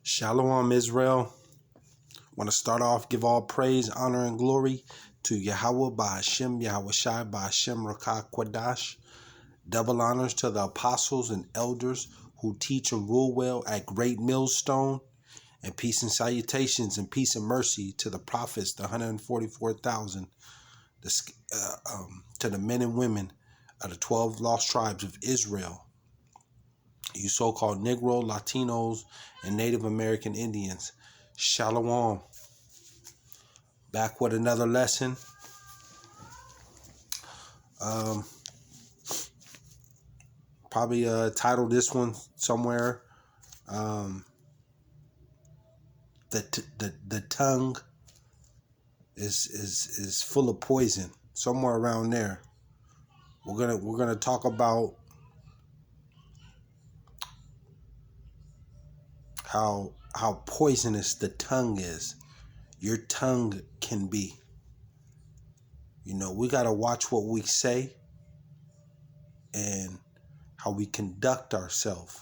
Shalom, Israel. Want to start off, give all praise, honor, and glory to YAHAWAH, BAHASHAM, YAHAWAHSHI, BAHASHAM, Rakah, Quadash. Double honors to the apostles and elders who teach and rule well at Great Millstone. And peace and salutations and peace and mercy to the prophets, the 144,000, to the men and women of the 12 lost tribes of Israel. You so-called Negro, Latinos, and Native American Indians. Shalom. Back with another lesson. Probably title this one somewhere. The tongue is full of poison. Somewhere around there. We're gonna talk about how poisonous the tongue is. Your tongue can be. You know, we gotta watch what we say and how we conduct ourselves.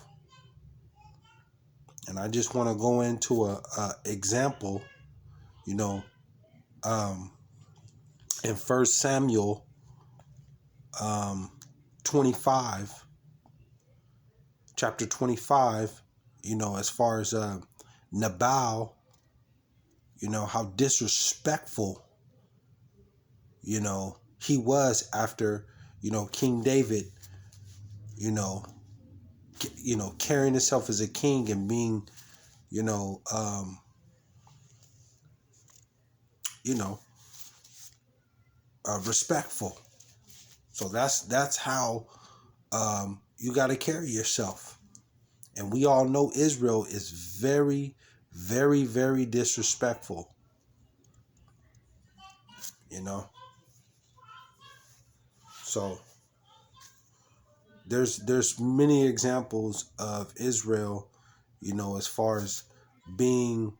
And I just want to go into a example, you know, in 1 Samuel 25, chapter 25, you know, as far as Nabal, you know, how disrespectful, you know, he was after, you know, King David, you know, carrying himself as a king and being, respectful. So that's how you got to carry yourself. And we all know Israel is very, very, very disrespectful. You know. So there's many examples of Israel, you know, as far as being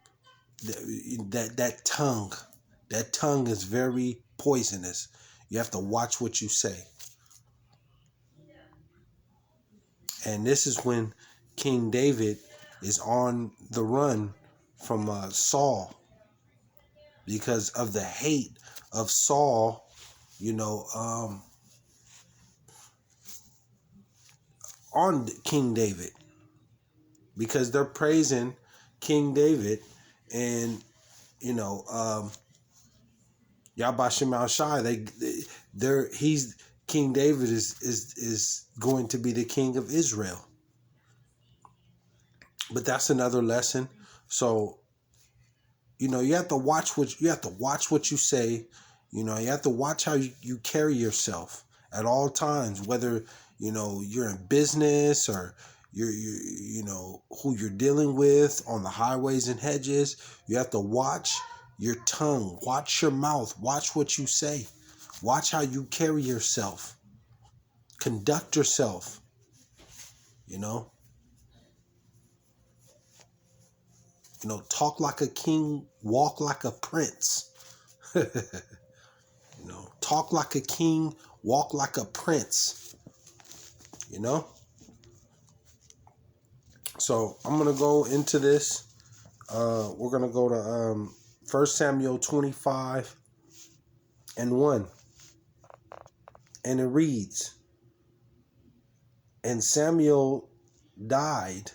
that tongue is very poisonous. You have to watch what you say. And this is when King David is on the run from Saul because of the hate of Saul, you know, on King David, because they're praising King David, and you know, YAHAWAHSHI, he's King David is going to be the king of Israel. But that's another lesson. So, you know, you have to watch what you say. You know, you have to watch how you carry yourself at all times, whether, you know, you're in business or you know, who you're dealing with on the highways and hedges. You have to watch your tongue, watch your mouth, watch what you say, watch how you carry yourself, conduct yourself, you know. You know, talk like a king, walk like a prince. You know, talk like a king, walk like a prince. You know? So I'm going to go into this. We're going to go to 1 Samuel 25 and 1. And it reads, "And Samuel died,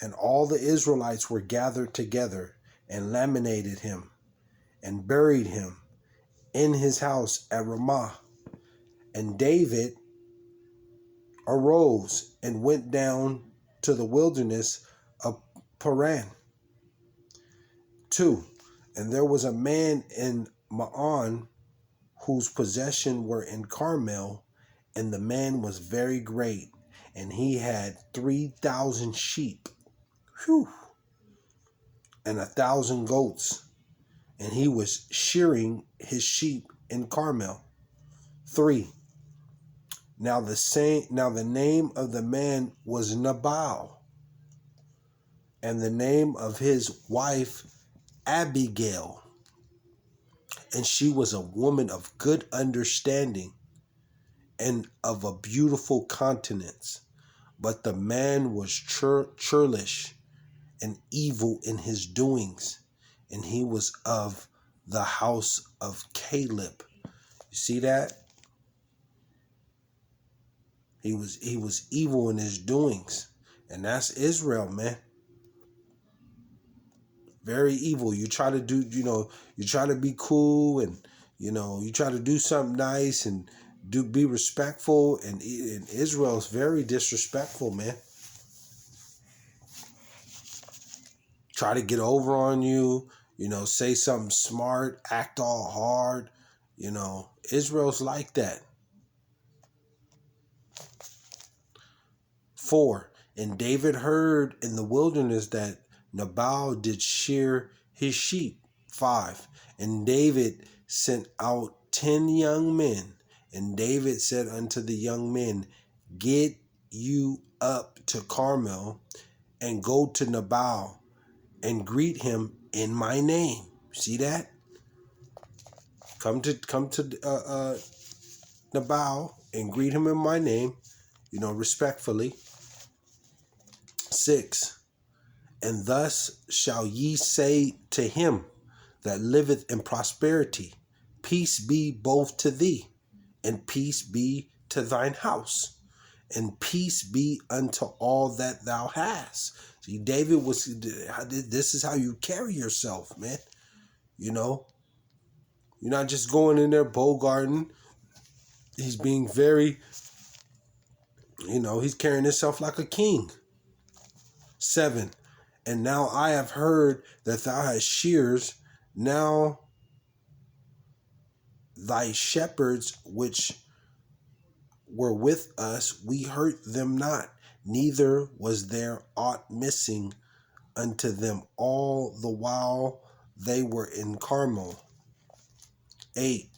and all the Israelites were gathered together and laminated him and buried him in his house at Ramah. And David arose and went down to the wilderness of Paran. 2. And there was a man in Maon whose possession were in Carmel, and the man was very great, and he had 3,000 sheep, and 1,000 goats, and he was shearing his sheep in Carmel. 3. Now the name of the man was Nabal, and the name of his wife Abigail, and she was a woman of good understanding and of a beautiful countenance. But the man was churlish and evil in his doings, and he was of the house of Caleb. You see that? He was evil in his doings. And that's Israel, man. Very evil. You try to do, you try to be cool, and, you try to do something nice and be respectful. And Israel is very disrespectful, man. Try to get over on you, say something smart, act all hard. Israel's like that. 4. And David heard in the wilderness that Nabal did shear his sheep. 5. And David sent out 10 young men. And David said unto the young men, Get you up to Carmel, and go to Nabal, and greet him in my name. See that? Come to Nabal and greet him in my name, respectfully. 6. And thus shall ye say to him that liveth in prosperity, Peace be both to thee, and peace be to thine house, and peace be unto all that thou hast. See, David this is how you carry yourself, man. You're not just going in there bogarting. He's being very, he's carrying himself like a king. 7. And now I have heard that thou hast shears. Now thy shepherds which were with us, we hurt them not, neither was there aught missing unto them all the while they were in Carmel. 8.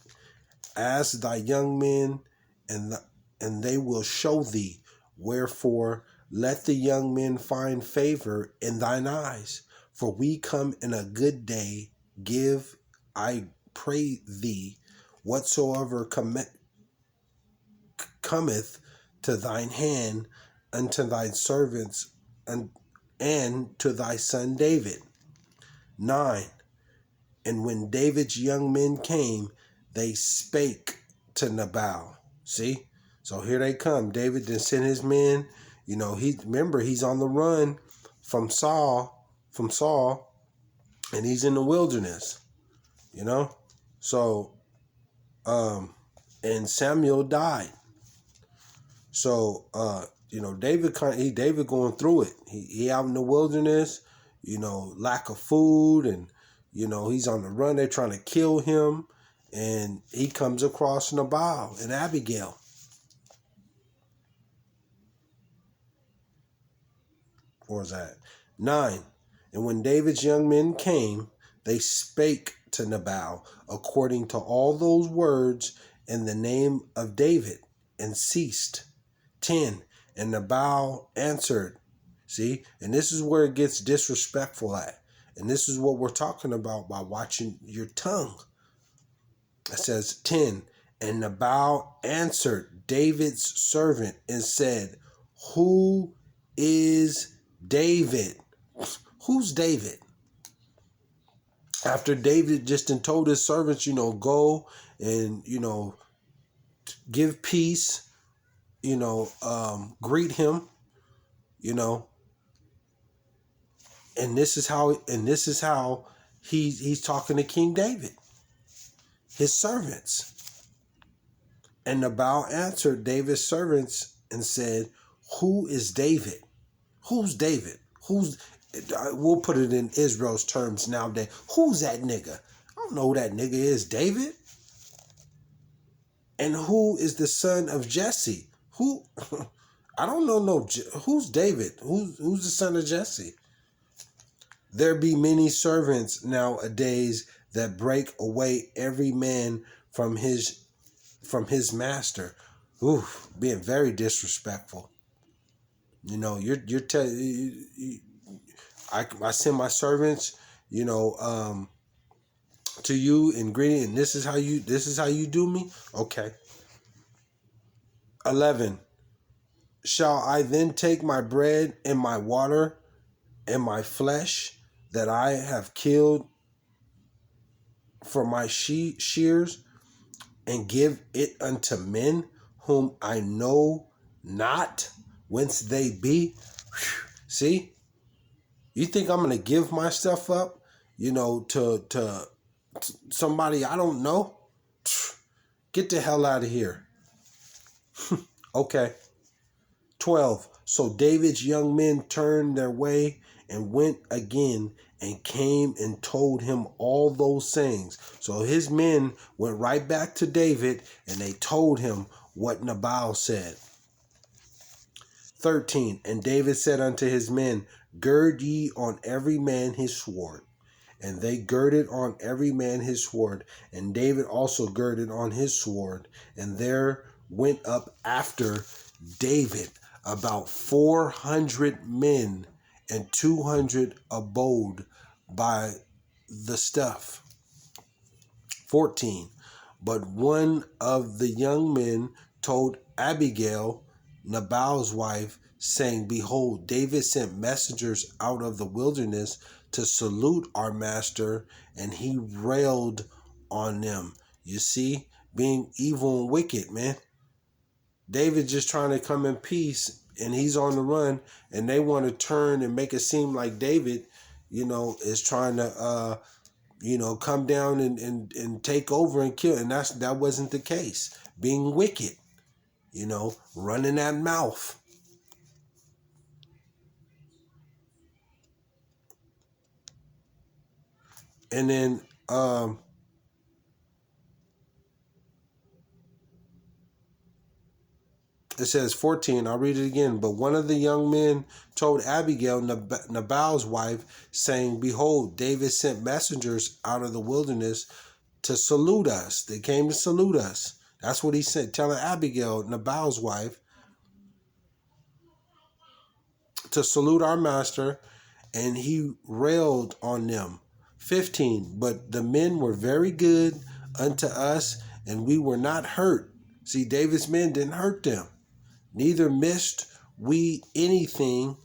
Ask thy young men, and they will show thee. Wherefore let the young men find favor in thine eyes. For we come in a good day. Give, I pray thee, whatsoever cometh to thine hand unto thy servants and to thy son David. 9. And when David's young men came, they spake to Nabal. See? So here they come. David then sent his men. He's on the run from Saul, and he's in the wilderness. So, and Samuel died. So, David going through it. He out in the wilderness, lack of food, and, he's on the run. They're trying to kill him. And he comes across Nabal and Abigail. Or was that 9? And when David's young men came, they spake to Nabal according to all those words in the name of David, and ceased. 10. And Nabal answered. See, and this is where it gets disrespectful at. And this is what we're talking about by watching your tongue. It says 10. And Nabal answered David's servant and said, Who is David? Who's David? After David just told his servants, go and, give peace, greet him, and this is how he's talking to King David, his servants. And Nabal answered David's servants and said, Who is David? Who's David? We'll put it in Israel's terms nowadays. Who's that nigga? I don't know who that nigga is. David? And who is the son of Jesse? Who? I don't know. No, who's David? Who's the son of Jesse? There be many servants nowadays that break away every man from his master. Oof, being very disrespectful. I send my servants, to you in greeting, and this is how you do me? Okay. 11. Shall I then take my bread and my water and my flesh that I have killed for my shears, and give it unto men whom I know not whence they be? See, you think I'm gonna give my stuff up, to somebody I don't know? Get the hell out of here. Okay. 12. So David's young men turned their way and went again and came and told him all those things. So his men went right back to David and they told him what Nabal said. 13. And David said unto his men, gird ye on every man his sword. And they girded on every man his sword, and David also girded on his sword. And there went up after David about 400 men, and 200 abode by the stuff. 14. But one of the young men told Abigail, Nabal's wife, saying, behold, David sent messengers out of the wilderness to salute our master, and he railed on them. You see, being evil and wicked, man. David just trying to come in peace, and he's on the run, and they want to turn and make it seem like David, is trying to, come down and take over and kill. And that wasn't the case. Being wicked, running that mouth. And then it says 14, I'll read it again. But one of the young men told Abigail, Nabal's wife, saying, behold, David sent messengers out of the wilderness to salute us. They came to salute us. That's what he said, telling Abigail, Nabal's wife, to salute our master, and he railed on them. 15, but the men were very good unto us, and we were not hurt. See, David's men didn't hurt them. Neither missed we anything,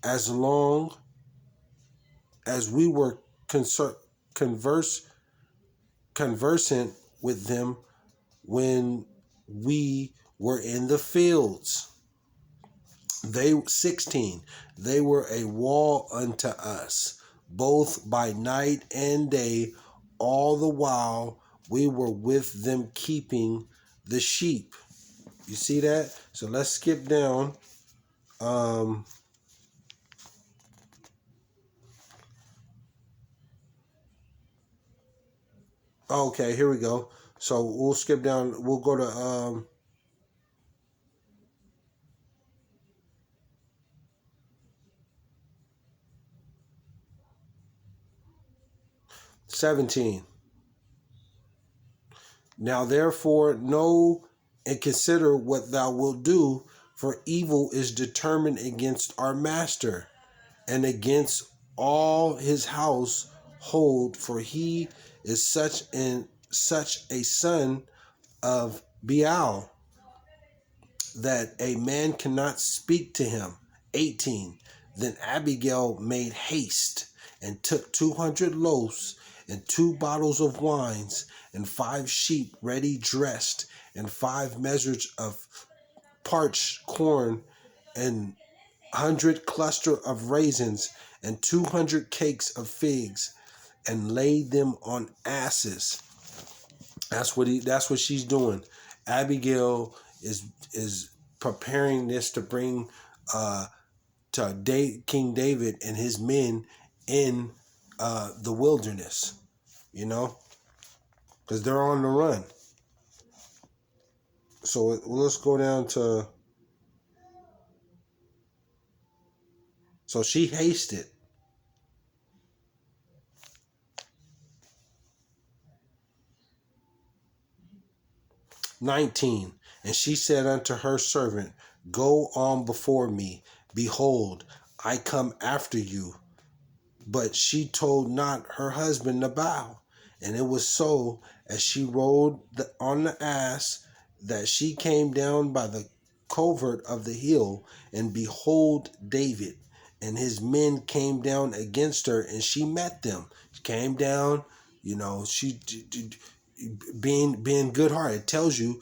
as long as we were conversant with them when we were in the fields. 16, they were a wall unto us, both by night and day, all the while we were with them keeping the sheep. You see that? So let's skip down. Okay, here we go. So we'll skip down. We'll go to 17. Now therefore know and consider what thou wilt do, for evil is determined against our master and against all his household, for he is such a son of Belial that a man cannot speak to him. 18. Then Abigail made haste and took 200 loaves and 2 bottles of wines and 5 sheep ready dressed and 5 measures of parched corn and 100 cluster of raisins and 200 cakes of figs, and laid them on asses. That's what she's doing. Abigail is preparing this to bring to King David and his men in the wilderness, because they're on the run. So let's go down to. So she hasted. 19. And she said unto her servant, go on before me. Behold, I come after you. But she told not her husband Nabal. And it was so, as she rode on the ass, that she came down by the covert of the hill, and behold David, and his men came down against her, and she met them. She came down, she being good hearted. It tells you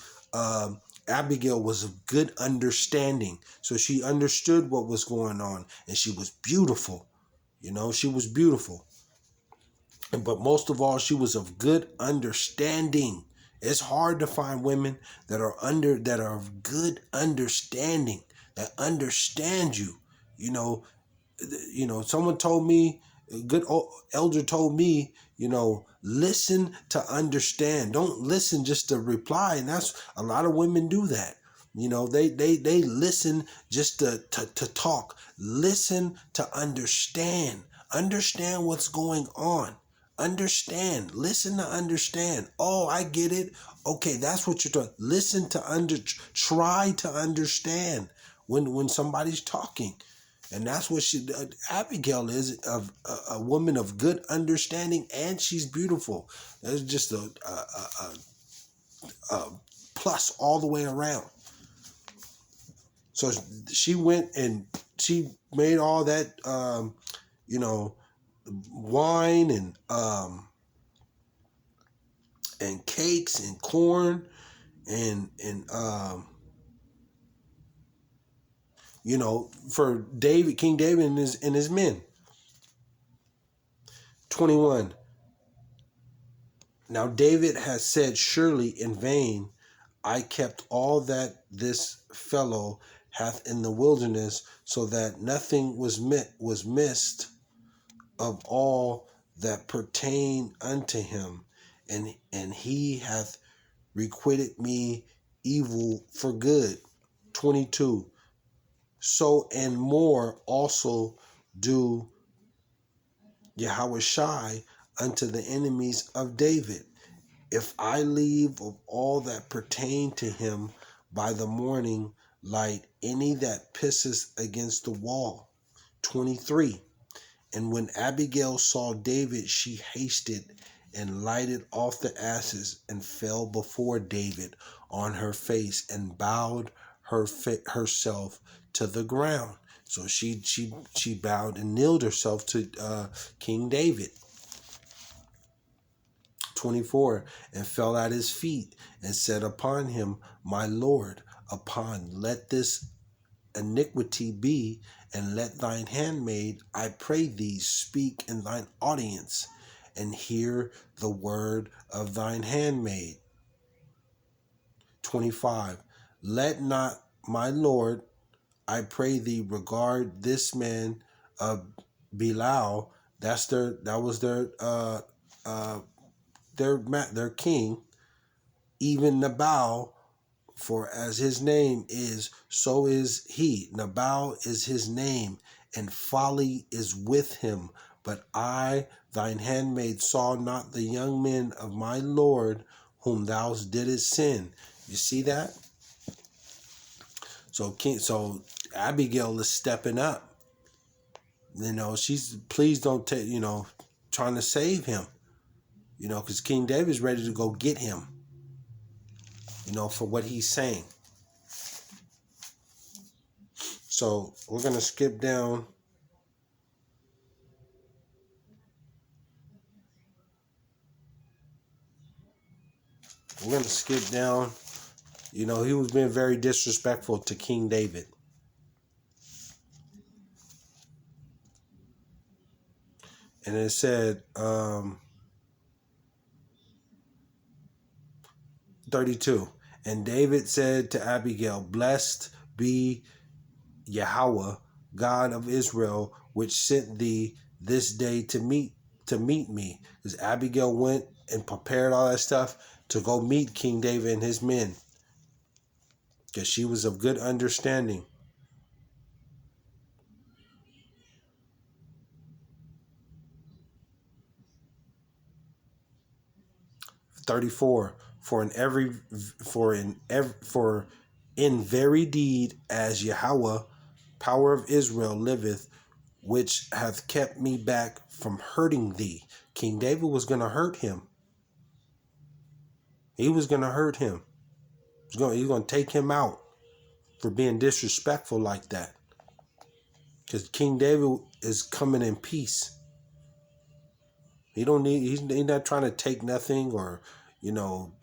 Abigail was of good understanding. So she understood what was going on, and she was beautiful. She was beautiful. But most of all, she was of good understanding. It's hard to find women that are of good understanding, that understand you. Someone told me, a good elder told me, listen to understand. Don't listen just to reply. And that's a lot of women do that. They listen just to talk. Listen to understand. Understand what's going on. Understand. Listen to understand. Oh, I get it. Okay, that's what you're doing. Listen to try to understand when somebody's talking. And that's what Abigail is, a woman of good understanding, and she's beautiful. That's just a plus all the way around. So she went and she made all that, wine and cakes and corn and for David, King David and his men. 21. Now David has said, surely in vain I kept all that this fellow hath in the wilderness, so that nothing was missed of all that pertain unto him, and he hath requited me evil for good. 22. So and more also do YAHAWAHSHI unto the enemies of David, if I leave of all that pertain to him by the morning light any that pisses against the wall. 23. And when Abigail saw David, she hasted and lighted off the asses and fell before David on her face and bowed herself to the ground. So she bowed and kneeled herself to King David. 24. And fell at his feet and said upon him, my Lord, let this iniquity be, and let thine handmaid, I pray thee, speak in thine audience, and hear the word of thine handmaid. 25. Let not my Lord, I pray thee, regard this man of Belial. That was their king, even Nabal. For as his name is, so is he. Nabal is his name, and folly is with him. But I, thine handmaid, saw not the young men of my Lord, whom thou didst sin. You see that? So Abigail is stepping up. She's, please don't take, trying to save him. Because King David's ready to go get him. For what he's saying. So we're going to skip down. We're going to skip down. He was being very disrespectful to King David. And it said, 32. And David said to Abigail, blessed be Yahawah, God of Israel, which sent thee this day to meet me. Because Abigail went and prepared all that stuff to go meet King David and his men. Because she was of good understanding. 34. For in very deed as Yahawah, power of Israel, liveth, which hath kept me back from hurting thee. King David was going to hurt him. He was going to hurt him. He's going to take him out for being disrespectful like that. Because King David is coming in peace. He don't need. He's not trying to take nothing, or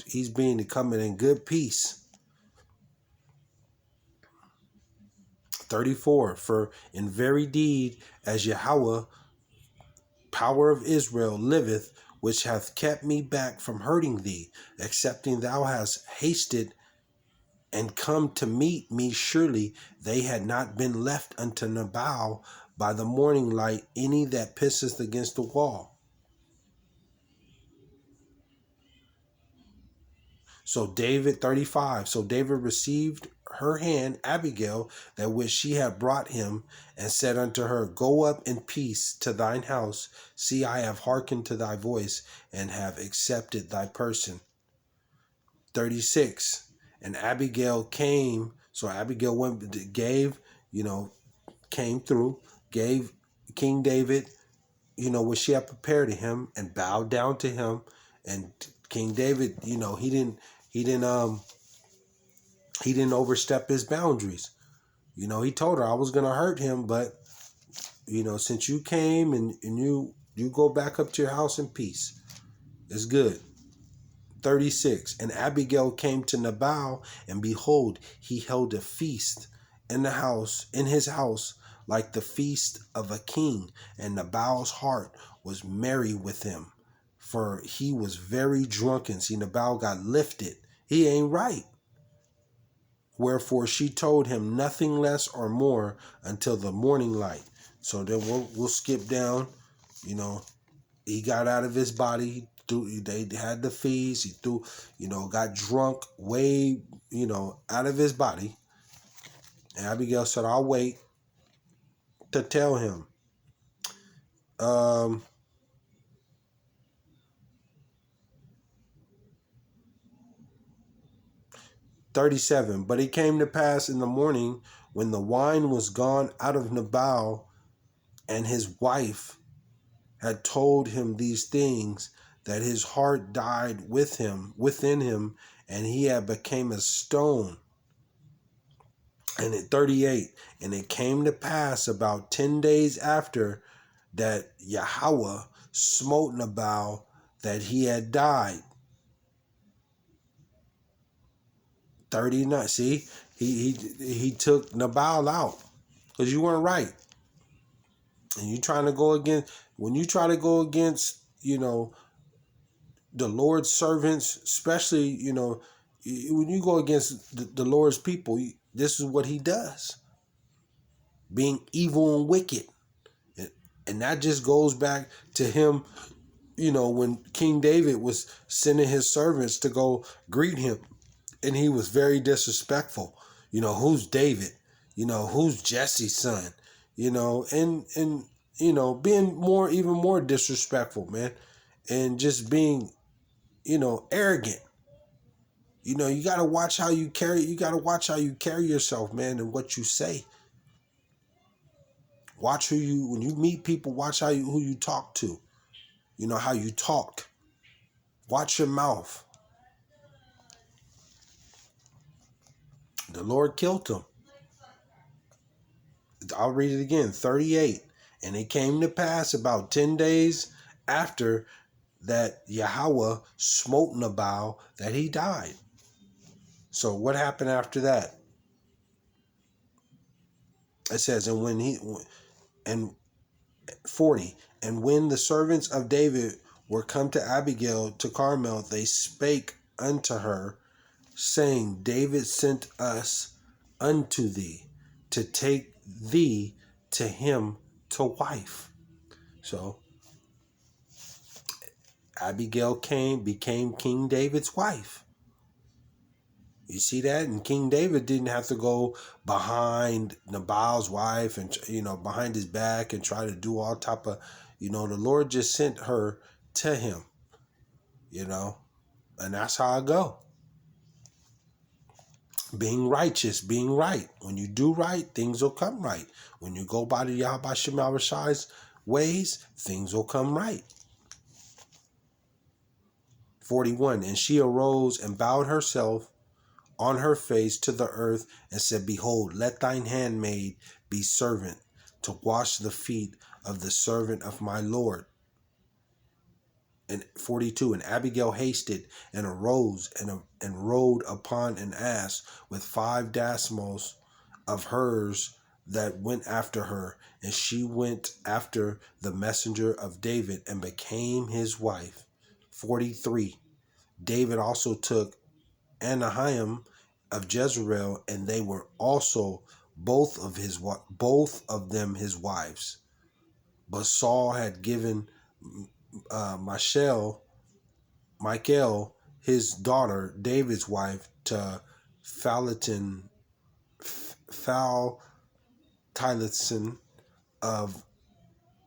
he's coming in good peace. 34. For in very deed, as Yahawah, power of Israel, liveth, which hath kept me back from hurting thee, excepting thou hast hasted and come to meet me, surely they had not been left unto Nabal by the morning light any that pisseth against the wall. So David, 35. So David received her hand, Abigail, that which she had brought him, and said unto her, Go up in peace to thine house. See, I have hearkened to thy voice, and have accepted thy person. 36. And Abigail came. So Abigail came through, gave King David, what she had prepared to him, and bowed down to him. And King David, he didn't overstep his boundaries. He told her, I was going to hurt him, but, since you came and you go back up to your house in peace. It's good. 36. And Abigail came to Nabal, and behold, he held a feast in his house, like the feast of a king. And Nabal's heart was merry with him, for he was very drunken. See, Nabal got lifted. He ain't right. Wherefore she told him nothing less or more until the morning light. So then we'll skip down. He got out of his body. They had the feast. He got drunk way, out of his body. And Abigail said, I'll wait to tell him. 37. But it came to pass in the morning, when the wine was gone out of Nabal, and his wife had told him these things, that his heart died within him, and he had became a stone. And at 38, and it came to pass about 10 days after, that Yahawah smote Nabal, that he had died. 39. See, he took Nabal out because you weren't right. And you trying to go against, when you try to go against, the Lord's servants, especially, when you go against the Lord's people, this is what he does. Being evil and wicked. And that just goes back to him, when King David was sending his servants to go greet him. And he was very disrespectful. Who's David? Who's Jesse's son? And being even more disrespectful, man. And just being, arrogant. You got to watch how you carry yourself, man, and what you say. Watch when you meet people, watch who you talk to. How you talk. Watch your mouth. The Lord killed him. I'll read it again. 38. And it came to pass about 10 days after that Yahawah smote Nabal, that he died. So what happened after that? It says, and 40, and when the servants of David were come to Abigail to Carmel, they spake unto her, saying, David sent us unto thee to take thee to him to wife. So Abigail became King David's wife. You see that? And King David didn't have to go behind Nabal's wife and, behind his back and try to do all type of, the Lord just sent her to him, and that's how I go. Being righteous, being right. When you do right, things will come right. When you go by the YAHAWAHSHI's ways, things will come right. 41, and she arose and bowed herself on her face to the earth, and said, Behold, let thine handmaid be servant. to wash the feet of the servant of my Lord. And 42, and Abigail hasted and arose and rode upon an ass with 5 dasmos of hers that went after her, and she went after the messenger of David and became his wife. 43, David also took Anahiam of Jezreel, and they were also both of them his wives. But Saul had given Michal, his daughter, David's wife, to Phalitin of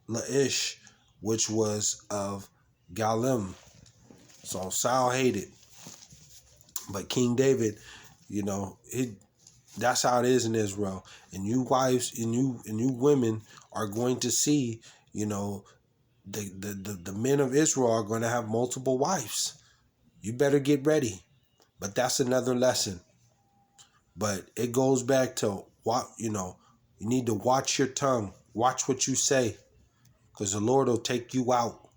Laish, which was of Galim. So Saul hated. But King David, that's how it is in Israel. And you wives and you women are going to see, the men of Israel are going to have multiple wives. You better get ready. But that's another lesson. But it goes back to what, you need to watch your tongue. Watch what you say, because the Lord will take you out.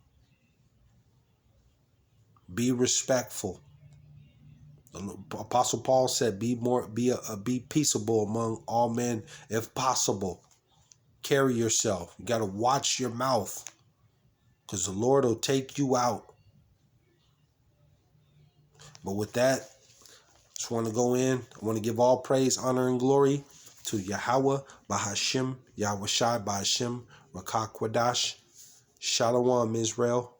Be respectful. The Apostle Paul said, be peaceable among all men if possible. Carry yourself. You got to watch your mouth, because the Lord will take you out. But with that, just want to go in. I want to give all praise, honor, and glory to Yahawah, BAHASHAM, YAHAWAHSHI, BAHASHAM, Rakak Wadash. Shalom, Israel.